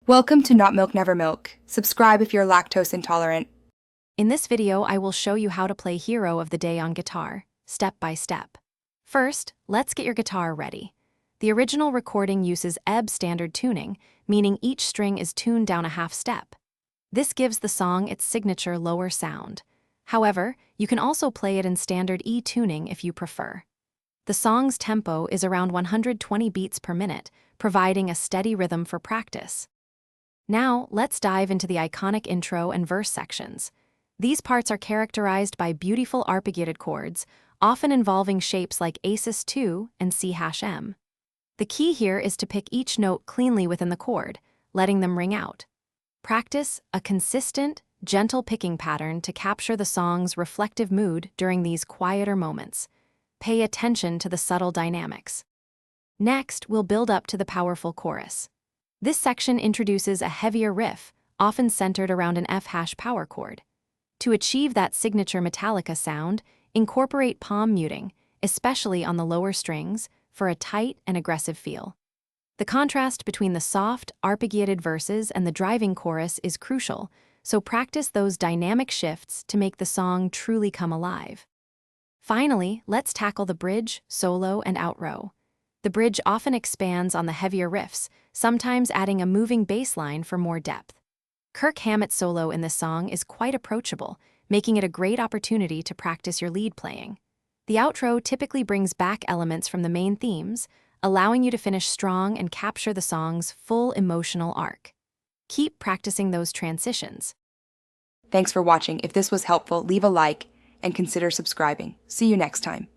Welcome to Not Milk Never Milk. Subscribe if you're lactose intolerant. In this video, I will show you how to play Hero of the Day on guitar, step by step. First, let's get your guitar ready. The original recording uses ebb standard tuning, meaning each string is tuned down a half step. This gives the song its signature lower sound. However, you can also play it in standard E tuning if you prefer. The song's tempo is around 120 beats per minute, providing a steady rhythm for practice. Now, let's dive into the iconic intro and verse sections. These parts are characterized by beautiful arpeggiated chords, often involving shapes like Asus2 and C#M. The key here is to pick each note cleanly within the chord, letting them ring out. Practice a consistent, gentle picking pattern to capture the song's reflective mood during these quieter moments. Pay attention to the subtle dynamics. Next, we'll build up to the powerful chorus. This section introduces a heavier riff, often centered around an F# power chord. To achieve that signature Metallica sound, incorporate palm muting, especially on the lower strings, for a tight and aggressive feel. The contrast between the soft, arpeggiated verses and the driving chorus is crucial, so practice those dynamic shifts to make the song truly come alive. Finally, let's tackle the bridge, solo, and outro. The bridge often expands on the heavier riffs, sometimes adding a moving bass line for more depth. Kirk Hammett's solo in this song is quite approachable, making it a great opportunity to practice your lead playing. The outro typically brings back elements from the main themes, allowing you to finish strong and capture the song's full emotional arc. Keep practicing those transitions. Thanks for watching. If this was helpful, leave a like and consider subscribing. See you next time.